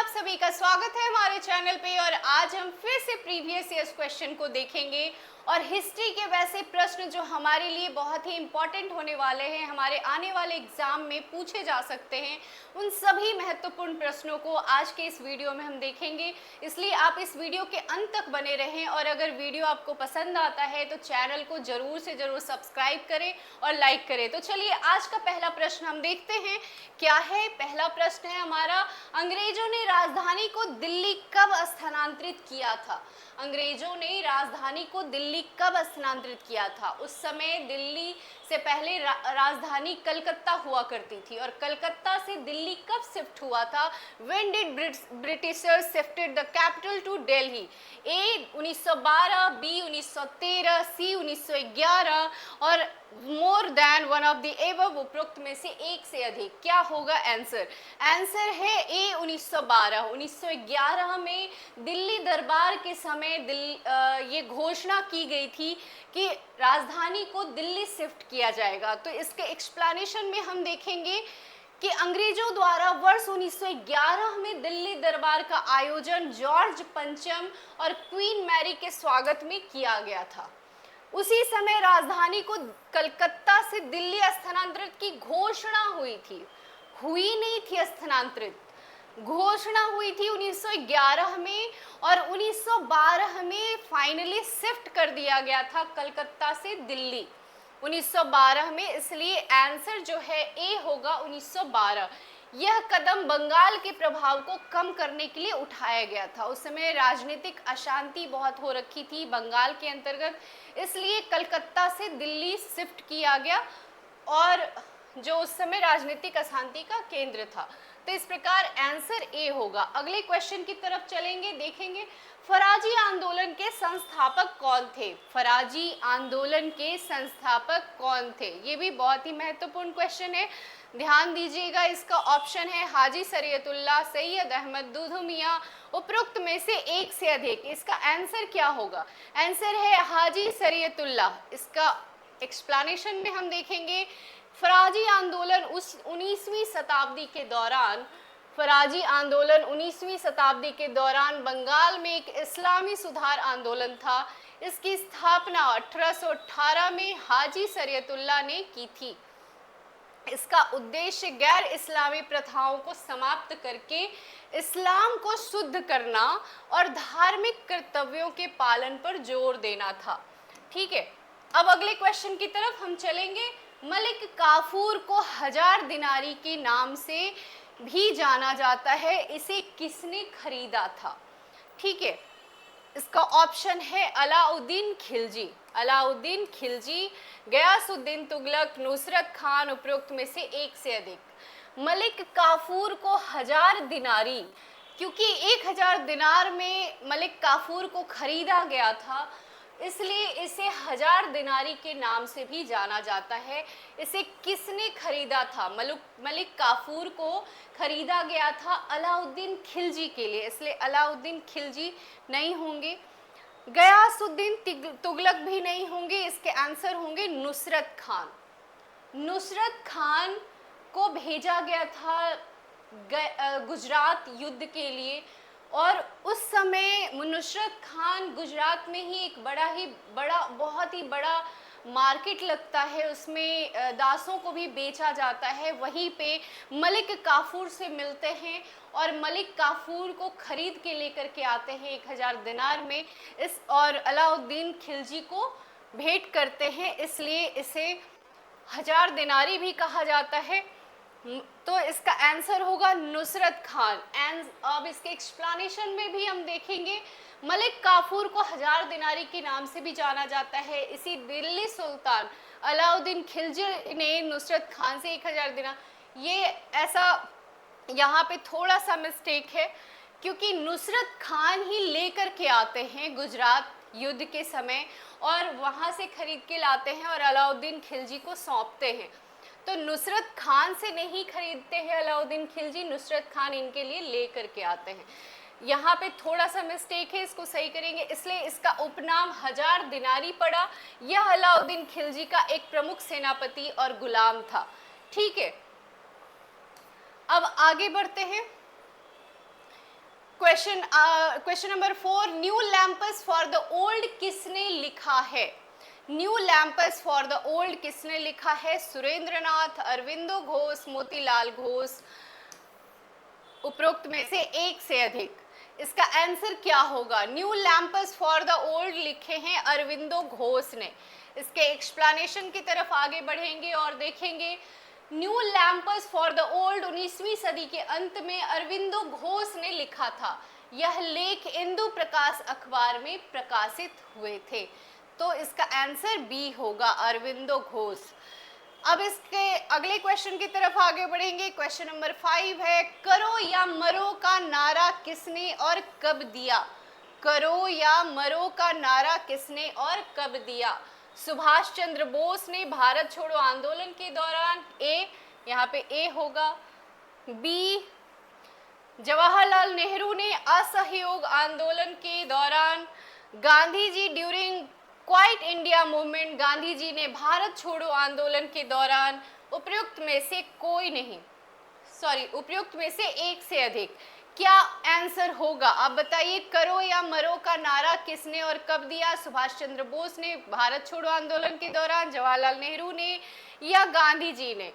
आप सभी का स्वागत है हमारे चैनल पे। और आज हम फिर से प्रीवियस ईयर्स क्वेश्चन को देखेंगे और हिस्ट्री के वैसे प्रश्न जो हमारे लिए बहुत ही इंपॉर्टेंट होने वाले हैं, हमारे आने वाले एग्जाम में पूछे जा सकते हैं, उन सभी महत्वपूर्ण प्रश्नों को आज के इस वीडियो में हम देखेंगे। इसलिए आप इस वीडियो के अंत तक बने रहें और अगर वीडियो आपको पसंद आता है तो चैनल को जरूर से जरूर सब्सक्राइब करें और लाइक करें। तो चलिए आज का पहला प्रश्न हम देखते हैं क्या है। पहला प्रश्न है हमारा, अंग्रेजों ने राजधानी को दिल्ली कब स्थानांतरित किया था? अंग्रेजों ने राजधानी को दिल्ली कब स्थानांतरित किया था? उस समय दिल्ली से पहले राजधानी कलकत्ता हुआ करती थी और कलकत्ता से दिल्ली कब शिफ्ट हुआ था? When did Britishers shifted the capital to Delhi? A 1912, B 1913, C 1911 और more than one of the above, उपरोक्त में से एक से अधिक। क्या होगा आंसर? आंसर है ए 1912। 1911 में दिल्ली दरबार के समय ये घोषणा की गई थी कि राजधानी को दिल्ली शिफ्ट किया जाएगा। तो इसके एक्सप्लेनेशन में हम देखेंगे कि अंग्रेजों द्वारा वर्ष 1911 में दिल्ली दरबार का आयोजन जॉर्ज पंचम और क्वीन मैरी के स्वागत में किया गया था। उसी समय राजधानी को कलकत्ता से दिल्ली स्थानांतरित की घोषणा हुई थी, हुई नहीं थी स्थानांतरित, घोषणा हुई थी 1911 में और 1912 में फाइनली शिफ्ट कर दिया गया था कलकत्ता से दिल्ली 1912 में। इसलिए आंसर जो है ए होगा 1912। यह कदम बंगाल के प्रभाव को कम करने के लिए उठाया गया था। उस समय राजनीतिक अशांति बहुत हो रखी थी बंगाल के अंतर्गत, इसलिए कलकत्ता से दिल्ली शिफ्ट किया गया और जो उस समय राजनीतिक अशांति का केंद्र था। तो इस प्रकार आंसर ए होगा। अगले क्वेश्चन की तरफ चलेंगे, देखेंगे फराजी आंदोलन के संस्थापक कौन थे? फराजी आंदोलन के संस्थापक कौन थे? ये भी बहुत ही महत्वपूर्ण क्वेश्चन है, ध्यान दीजिएगा। इसका ऑप्शन है हाजी शरीयतुल्लाह, सैयद अहमद, दुधु मियां, उपरोक्त में से एक से अधिक। इसका आंसर क्या होगा? आंसर है हाजी शरीयतुल्लाह। इसका एक्सप्लेनेशन में हम देखेंगे फराजी आंदोलन उस 19वीं शताब्दी के दौरान, फराजी आंदोलन 19वीं शताब्दी के दौरान बंगाल में एक इस्लामी सुधार आंदोलन था। इसकी स्थापना 1818 में हाजी शरीयतुल्लाह ने की थी। इसका उद्देश्य गैर इस्लामी प्रथाओं को समाप्त करके इस्लाम को शुद्ध करना और धार्मिक कर्तव्यों के पालन पर जोर देना था। ठीक है, अब अगले क्वेश्चन की तरफ हम चलेंगे। मलिक काफूर को 1000 दिनारी के नाम से भी जाना जाता है, इसे किसने खरीदा था? ठीक है, इसका ऑप्शन है अलाउद्दीन खिलजी। अलाउद्दीन खिलजी, गयासुद्दीन तुगलक, नुसरत खान, उपरोक्त में से एक से अधिक। मलिक काफूर को 1000 दिनारी, क्योंकि 1000 दिनार में मलिक काफूर को खरीदा गया था, इसलिए इसे 1000 दिनारी के नाम से भी जाना जाता है। इसे किसने खरीदा था? मलिक काफूर को खरीदा गया था अलाउद्दीन खिलजी के लिए, इसलिए अलाउद्दीन खिलजी नहीं होंगे। गयासुद्दीन तुगलक भी नहीं होंगे। इसके आंसर होंगे नुसरत खान। नुसरत खान को भेजा गया था गुजरात युद्ध के लिए और उस समय नुसरत खान गुजरात में ही एक बहुत ही बड़ा मार्केट लगता है, उसमें दासों को भी बेचा जाता है। वहीं पे मलिक काफूर से मिलते हैं और मलिक काफूर को खरीद के लेकर के आते हैं 1000 दिनार में इस, और अलाउद्दीन खिलजी को भेंट करते हैं, इसलिए इसे 1000 दिनारी भी कहा जाता है। तो इसका आंसर होगा नुसरत खान। अब इसके एक्सप्लेनेशन में भी हम देखेंगे मलिक काफूर को 1000 दिनारी के नाम से भी जाना जाता है। इसी दिल्ली सुल्तान अलाउद्दीन खिलजी ने नुसरत खान से 1000 दिनार, ये ऐसा यहाँ पे थोड़ा सा मिस्टेक है क्योंकि नुसरत खान ही लेकर के आते हैं गुजरात युद्ध के समय और वहाँ से खरीद के लाते हैं और अलाउद्दीन खिलजी को सौंपते हैं। तो नुसरत खान से नहीं खरीदते हैं अलाउद्दीन खिलजी, नुसरत खान इनके लिए ले करके आते हैं। यहाँ पे थोड़ा सा मिस्टेक है, इसको सही करेंगे। इसलिए इसका उपनाम 1000 दिनारी पड़ा। यह अलाउद्दीन खिलजी का एक प्रमुख सेनापति और गुलाम था। ठीक है, अब आगे बढ़ते हैं। Question number 4, new LAMPS for the old किसने लिखा है? New LAMPS for the old किसने लिखा है? सुरेंद्रनाथ, अरविंदो घोष, मोतीलाल घोष, उपरोक्त में से एक से अधिक। इसका आंसर क्या होगा? New LAMPS for the old लिखे हैं अरविंदो घोष ने। इसके एक्सप्लेनेशन की तरफ आगे बढ़ेंगे और देखेंगे new LAMPS for the old 19वीं सदी के अंत में अरविंदो घोष ने लिखा था। यह लेख इंदु प्रकाश अखबार में प्रकाशित हुए थे। तो इसका आंसर बी होगा, अरविंदो घोष। अब इसके अगले क्वेश्चन की तरफ आगे बढ़ेंगे। क्वेश्चन नंबर 5 है, करो या मरो का नारा किसने और कब दिया? करो या मरो का नारा किसने और कब दिया? सुभाष चंद्र बोस ने भारत छोड़ो आंदोलन के दौरान, ए, यहाँ पे ए होगा। बी, जवाहरलाल नेहरू ने असहयोग आंदोलन के दौरान। Gandhi ji during quit India movement, Gandhi ji ने भारत छोड़ो आंदोलन के दौरान। उपयुक्त में से कोई नहीं, सॉरी, उपयुक्त में से एक से अधिक। क्या आंसर होगा? आप बताइए, करो या मरो का नारा किसने और कब दिया? सुभाष चंद्र बोस ने भारत छोड़ो आंदोलन के दौरान, जवाहरलाल नेहरू ने, या गांधी जी ने?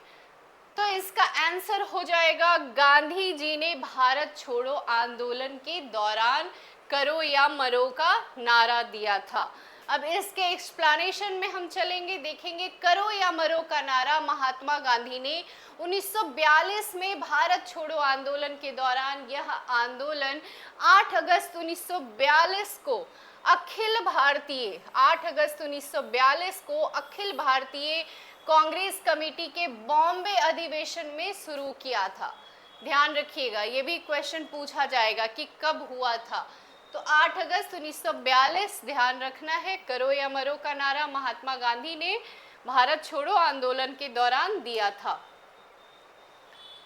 तो इसका आंसर हो जाएगा गांधी जी ने भारत छोड़ो आंदोलन के दौरान करो या मरो का नारा दिया था। अब इसके एक्सप्लेनेशन में हम चलेंगे, देखेंगे करो या मरो का नारा महात्मा गांधी ने 1942 में भारत छोड़ो आंदोलन के दौरान, यह आंदोलन 8 अगस्त 1942 को अखिल भारतीय 8 अगस्त 1942 को अखिल भारतीय कांग्रेस कमेटी के बॉम्बे अधिवेशन में शुरू किया था। ध्यान रखिएगा, ये भी क्वेश्चन पूछा जाएगा कि कब हुआ था। तो 8 अगस्त 1942 ध्यान रखना है। करो या मरो का नारा महात्मा गांधी ने भारत छोड़ो आंदोलन के दौरान दिया था।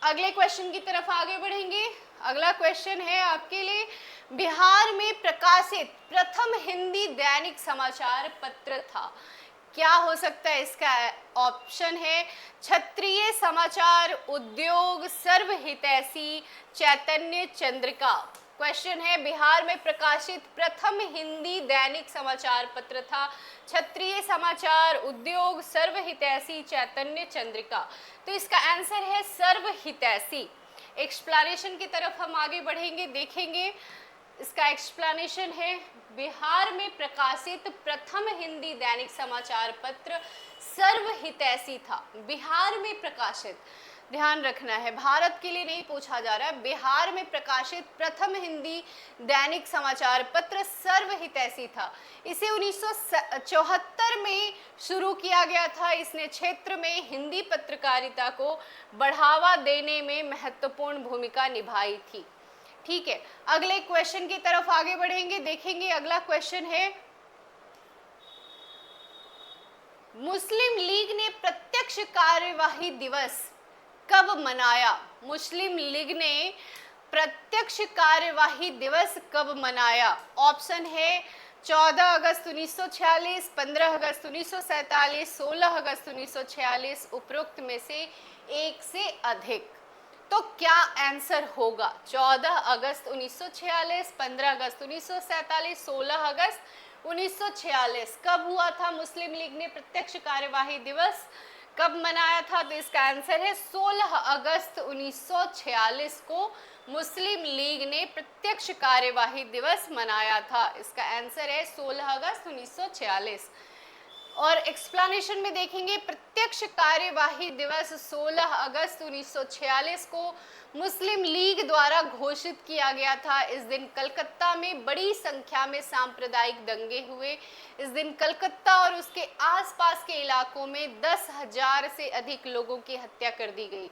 अगले क्वेश्चन की तरफ आगे बढ़ेंगे। अगला क्वेश्चन है आपके लिए, बिहार में प्रकाशित प्रथम हिंदी दैनिक समाचार पत्र था। क्या हो सकता है? इसका ऑप्शन है क्षत्रिय समाचार, उद्योग, सर्वहितैषी, चैतन्य चंद्रिका। क्वेश्चन है, बिहार में प्रकाशित प्रथम हिंदी दैनिक समाचार पत्र था क्षत्रिय समाचार, उद्योग, सर्वहितैषी, चैतन्य चंद्रिका। तो इसका आंसर है सर्वहितैषी। एक्सप्लेनेशन की तरफ हम आगे बढ़ेंगे, देखेंगे। इसका एक्सप्लेनेशन है, बिहार में प्रकाशित प्रथम हिंदी दैनिक समाचार पत्र सर्वहितैषी था। बिहार में प्रकाशित, ध्यान रखना है, भारत के लिए नहीं पूछा जा रहा है। बिहार में प्रकाशित प्रथम हिंदी दैनिक समाचार पत्र सर्वहितैषी था। इसे 1974 में शुरू किया गया था। इसने क्षेत्र में हिंदी पत्रकारिता को बढ़ावा देने में महत्वपूर्ण भूमिका निभाई थी। ठीक है, अगले क्वेश्चन की तरफ आगे बढ़ेंगे, देखेंगे। अगला क्वेश्चन है, मुस्लिम लीग ने प्रत्यक्ष कार्यवाही दिवस कब मनाया? मुस्लिम लीग ने प्रत्यक्ष कार्यवाही दिवस कब मनाया? ऑप्शन है 14 अगस्त 1946, 15 अगस्त 1947, 16 अगस्त 1946, उपरोक्त में से एक से अधिक। तो क्या आंसर होगा? 14 अगस्त 1946, 15 अगस्त 1947, 16 अगस्त 1946। कब हुआ था मुस्लिम लीग ने प्रत्यक्ष कार्यवाही दिवस, कब मनाया था? तो इसका आंसर है 16 अगस्त 1946 को मुस्लिम लीग ने प्रत्यक्ष कार्यवाही दिवस मनाया था। इसका आंसर है 16 अगस्त 1946। और एक्सप्लेनेशन में देखेंगे, प्रत्यक्ष कार्यवाही दिवस 16 अगस्त 1946 को मुस्लिम लीग द्वारा घोषित किया गया था। इस दिन कलकत्ता में बड़ी संख्या में सांप्रदायिक दंगे हुए। इस दिन कलकत्ता और उसके आसपास के इलाकों में 10,000 से अधिक लोगों की हत्या कर दी गई।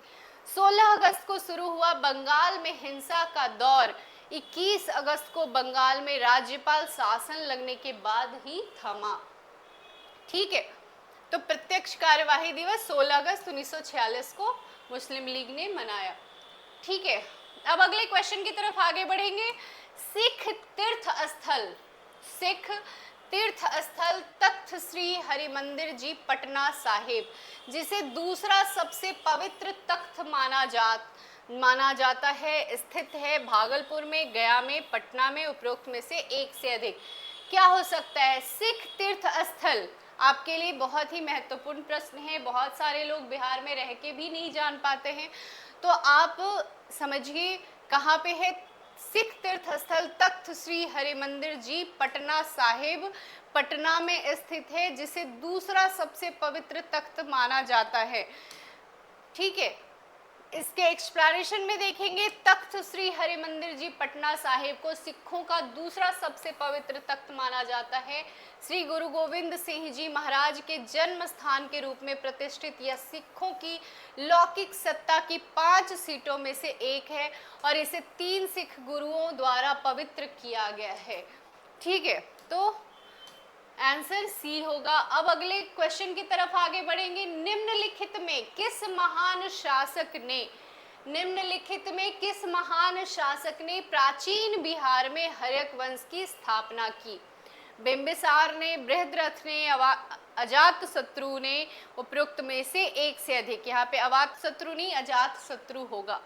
16 अगस्त को शुरू हुआ बंगाल में हिंसा का दौर 21 अगस्त को बंगाल में राज्यपाल शासन लगने के बाद ही थमा। ठीक है, तो प्रत्यक्ष कार्यवाही दिवस 16 अगस्त 1946 को मुस्लिम लीग ने मनाया। ठीक है, अब अगले क्वेश्चन की तरफ आगे बढ़ेंगे। सिख तीर्थ स्थल तख्त श्री हरिमंदिर जी पटना साहिब, जिसे दूसरा सबसे पवित्र तख्त माना माना जाता है, स्थित है भागलपुर में, गया में, पटना में, उपरोक्त में से एक से अधिक। क्या हो सकता है? सिख तीर्थ स्थल आपके लिए बहुत ही महत्वपूर्ण प्रश्न है। बहुत सारे लोग बिहार में रह के भी नहीं जान पाते हैं, तो आप समझिए कहाँ पे है। सिख तीर्थ स्थल तख्त श्री हरिमंदिर जी पटना साहिब, पटना में स्थित है, जिसे दूसरा सबसे पवित्र तख्त माना जाता है। ठीक है, इसके एक्सप्लेनेशन में देखेंगे, तख्त श्री हरिमंदिर जी पटना साहिब को सिखों का दूसरा सबसे पवित्र तख्त माना जाता है। श्री गुरु गोविंद सिंह जी महाराज के जन्म स्थान के रूप में प्रतिष्ठित यह सिखों की लौकिक सत्ता की 5 सीटों में से एक है और इसे 3 सिख गुरुओं द्वारा पवित्र किया गया है। ठीक है, तो आंसर सी होगा। अब अगले क्वेश्चन की तरफ आगे बढ़ेंगे। निम्नलिखित में किस महान शासक ने प्राचीन बिहार में हर्यक वंश की स्थापना की? बिंबिसार ने, बृहद्रथ ने, अजातशत्रु ने, उपरोक्त में से एक से अधिक। यहाँ पे अजातशत्रु नहीं, अजातशत्रु होगा।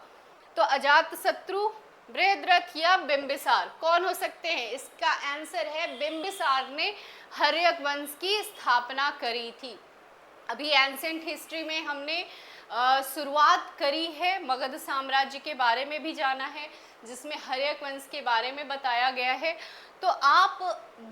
तो अजातशत्रु, बृहद्रथ या बिंबिसार, कौन हो सकते हैं? इसका आंसर है बिंबिसार ने हर्यक वंश की स्थापना करी थी। अभी एंसेंट हिस्ट्री में हमने शुरुआत करी है, मगध साम्राज्य के बारे में भी जाना है, जिसमें हर्यक वंश के बारे में बताया गया है। तो आप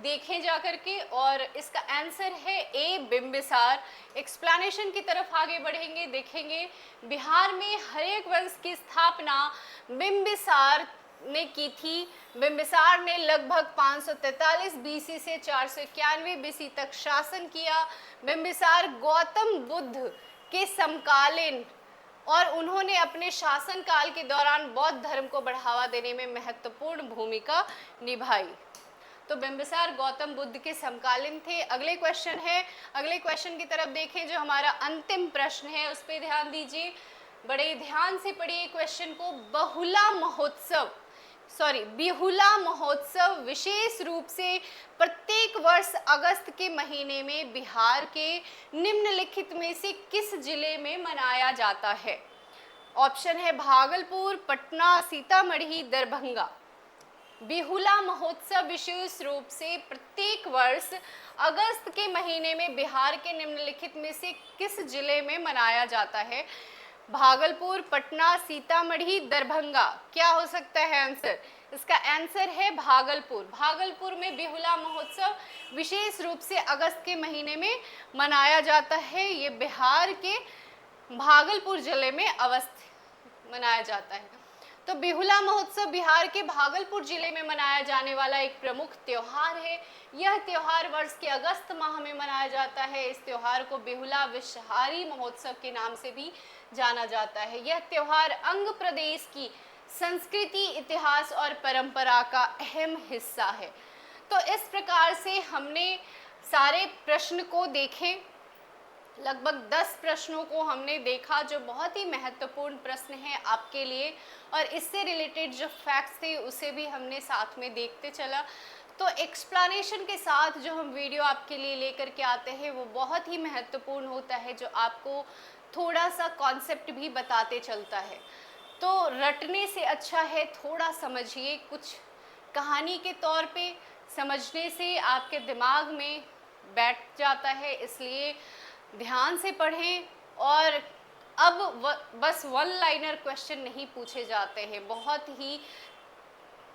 देखें जा करके, और इसका आंसर है ए बिंबिसार। एक्सप्लेनेशन की तरफ आगे बढ़ेंगे, देखेंगे बिहार में हर्यक वंश की स्थापना बिंबिसार ने की थी। बिंबिसार ने लगभग 543 बीसी से 491 बीसी तक शासन किया। बिंबिसार गौतम बुद्ध के समकालीन, और उन्होंने अपने शासन काल के दौरान बौद्ध धर्म को बढ़ावा देने में महत्वपूर्ण भूमिका निभाई। तो बिंबिसार गौतम बुद्ध के समकालीन थे। अगले क्वेश्चन है, अगले क्वेश्चन की तरफ देखें, जो हमारा अंतिम प्रश्न है उस पर ध्यान दीजिए, बड़े ध्यान से पढ़िए क्वेश्चन को। बिहुला महोत्सव विशेष रूप से प्रत्येक वर्ष अगस्त के महीने में बिहार के निम्नलिखित में से किस जिले में मनाया जाता है? ऑप्शन है भागलपुर, पटना, सीतामढ़ी, दरभंगा। बिहुला महोत्सव विशेष रूप से प्रत्येक वर्ष अगस्त के महीने में बिहार के निम्नलिखित में से किस जिले में मनाया जाता है? भागलपुर, पटना, सीतामढ़ी, दरभंगा। क्या हो सकता है आंसर? इसका आंसर है भागलपुर। भागलपुर में बिहुला महोत्सव विशेष रूप से अगस्त के महीने में मनाया जाता है। ये बिहार के भागलपुर जिले में अवस्थित मनाया जाता है। तो बिहुला महोत्सव बिहार के भागलपुर जिले में मनाया जाने वाला एक प्रमुख त्योहार है। यह त्योहार वर्ष के अगस्त माह में मनाया जाता है। इस त्योहार को बिहुला विषहारी महोत्सव के नाम से भी जाना जाता है। यह त्योहार अंग प्रदेश की संस्कृति, इतिहास और परंपरा का अहम हिस्सा है। तो इस प्रकार से हमने सारे प्रश्न को देखे, लगभग 10 प्रश्नों को हमने देखा, जो बहुत ही महत्वपूर्ण प्रश्न हैं आपके लिए, और इससे रिलेटेड जो फैक्ट्स थे उसे भी हमने साथ में देखते चला। तो एक्सप्लेनेशन के साथ जो हम वीडियो आपके लिए लेकर के आते हैं वो बहुत ही महत्वपूर्ण होता है, जो आपको थोड़ा सा कॉन्सेप्ट भी बताते चलता है। तो रटने से अच्छा है थोड़ा समझिए, कुछ कहानी के तौर पे समझने से आपके दिमाग में बैठ जाता है, इसलिए ध्यान से पढ़ें। और अब बस वन लाइनर क्वेश्चन नहीं पूछे जाते हैं, बहुत ही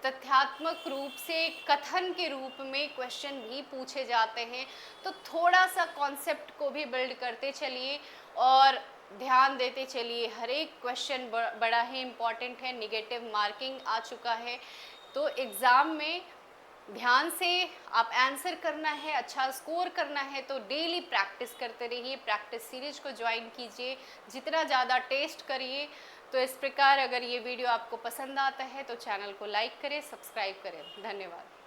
तथ्यात्मक रूप से कथन के रूप में क्वेश्चन भी पूछे जाते हैं। तो थोड़ा सा कॉन्सेप्ट को भी बिल्ड करते चलिए और ध्यान देते चलिए। हर एक क्वेश्चन बड़ा ही इम्पॉर्टेंट है। नेगेटिव मार्किंग आ चुका है, तो एग्ज़ाम में ध्यान से आप आंसर करना है, अच्छा स्कोर करना है, तो डेली प्रैक्टिस करते रहिए। प्रैक्टिस सीरीज को ज्वाइन कीजिए, जितना ज़्यादा टेस्ट करिए। तो इस प्रकार अगर ये वीडियो आपको पसंद आता है तो चैनल को लाइक करें, सब्सक्राइब करें। धन्यवाद।